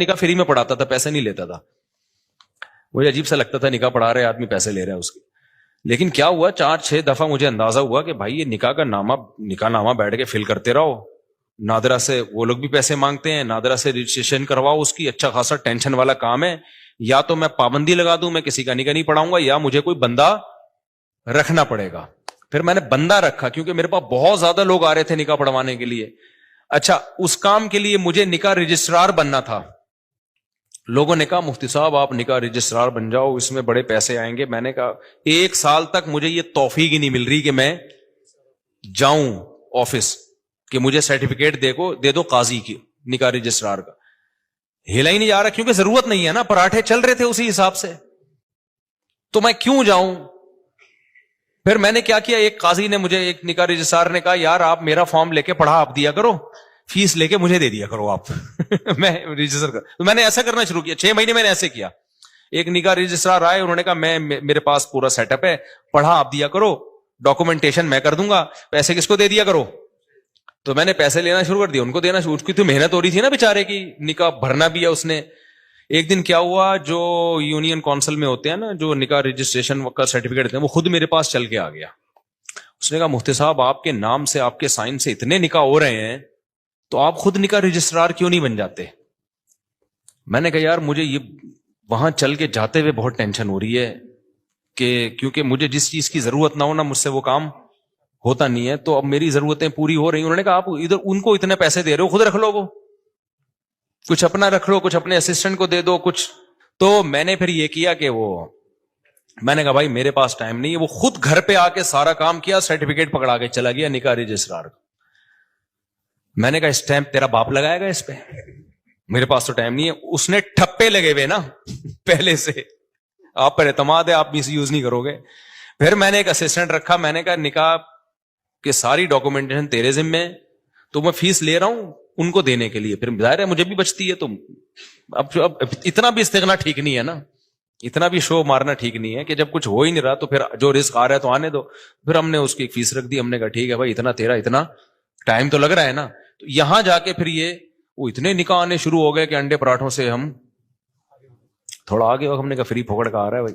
نکاح فری میں پڑھاتا تھا, پیسے نہیں لیتا تھا. مجھے عجیب سا لگتا تھا نکاح پڑھا رہے آدمی پیسے لے رہا ہے اس کے. لیکن کیا ہوا 4-6 دفعہ مجھے اندازہ ہوا کہ بھائی یہ نکاح نامہ بیٹھ کے فل کرتے رہو, نادرا سے وہ لوگ بھی پیسے مانگتے ہیں, نادرا سے رجسٹریشن کرواؤ اس کی, اچھا خاصا ٹینشن والا کام ہے. یا تو میں پابندی لگا دوں, میں کسی کا نکاح نہیں پڑھاؤں گا, یا مجھے کوئی بندہ رکھنا پڑے گا. پھر میں نے بندہ رکھا کیونکہ میرے پاس بہت زیادہ لوگ آ رہے تھے نکاح پڑھوانے کے لیے. اچھا اس کام کے لیے مجھے نکاح رجسٹرار بننا تھا. لوگوں نے کہا مفتی صاحب آپ نکاح رجسٹرار بن جاؤ, اس میں بڑے پیسے آئیں گے. میں نے کہا 1 سال تک مجھے یہ توفیق ہی نہیں مل رہی کہ میں جاؤں آفس کہ مجھے سرٹیفکیٹ دے دو قاضی کی نکاح رجسٹرار کا. ہلا ہی نہیں جا رہا کیونکہ ضرورت نہیں ہے نا, پراٹھے چل رہے تھے اسی حساب سے, تو میں کیوں جاؤں. پھر میں نے کیا کیا, ایک قاضی نے مجھے, ایک نکاح رجسٹرار نے کہا یار آپ میرا فارم لے کے پڑھا آپ دیا کرو, فیس لے کے مجھے دے دیا کرو آپ میں رجسٹر کر. تو میں نے ایسا کرنا شروع کیا, 6 مہینے میں نے ایسے کیا. ایک نکاح رجسٹرار آئے, انہوں نے کہا میرے پاس پورا سیٹ اپ ہے, پڑھا آپ دیا کرو, ڈاکومنٹیشن میں کر دوں گا, پیسے کس کو دے دیا کرو. تو میں نے پیسے لینا شروع کر دیا, ان کو دینا شروع. اس کی تو محنت ہو رہی تھی نا بیچارے کی, نکاح بھرنا بھی ہے اس نے. ایک دن کیا ہوا, جو یونین کونسل میں ہوتے ہیں نا جو نکاح رجسٹریشن کا سرٹیفکیٹ دیتے ہیں, وہ خود میرے پاس چل کے آ گیا. اس نے کہا مفتی صاحب آپ کے نام سے آپ کے سائن سے اتنے نکاح ہو رہے ہیں, تو آپ خود نکاح رجسٹرار کیوں نہیں بن جاتے. میں نے کہا یار مجھے یہ وہاں چل کے جاتے ہوئے بہت ٹینشن ہو رہی ہے کہ کیونکہ مجھے جس چیز کی ضرورت نہ ہونا مجھ سے وہ کام ہوتا نہیں ہے, تو اب میری ضرورتیں پوری ہو رہی ہیں. انہوں نے کہا آپ ادھر ان کو اتنے پیسے دے رہے ہو, خود رکھ لو, وہ کچھ اپنا رکھ لو, کچھ اپنے اسسٹنٹ کو دے دو کچھ. تو میں نے پھر یہ کیا کہ میں نے کہا بھائی میرے پاس ٹائم نہیں ہے. وہ خود گھر پہ آ کے سارا کام کیا, سرٹیفکیٹ پکڑا کے چلا گیا نکاح رجسٹرار. میں نے کہا اسٹیمپ تیرا باپ لگائے گا اس پہ, میرے پاس تو ٹائم نہیں ہے. اس نے ٹھپے لگے ہوئے نا پہلے سے, آپ پر اعتماد ہے آپ مس یوز نہیں کرو گے. پھر میں نے ایک اسسٹنٹ رکھا, میں نے کہا نکاح کہ ساری ڈاکومنٹیشن تیرے ذمہ ہے, تو میں فیس لے رہا ہوں ان کو دینے کے لیے, پھر ظاہر ہے مجھے بھی بچتی ہے. تو اب اتنا بھی استغنا ٹھیک نہیں ہے نا, اتنا بھی شو مارنا ٹھیک نہیں ہے کہ جب کچھ ہو ہی نہیں رہا تو پھر جو رزق آ رہا ہے تو آنے دو. پھر ہم نے اس کی ایک فیس رکھ دی, ہم نے کہا ٹھیک ہے بھائی اتنا تیرا, اتنا ٹائم تو لگ رہا ہے نا. تو یہاں جا کے پھر وہ اتنے نکاح آنے شروع ہو گئے کہ انڈے پراٹھوں سے ہم تھوڑا آگے, ہم نے کہا فری پھوکڑ کا آ رہا ہے بھائی.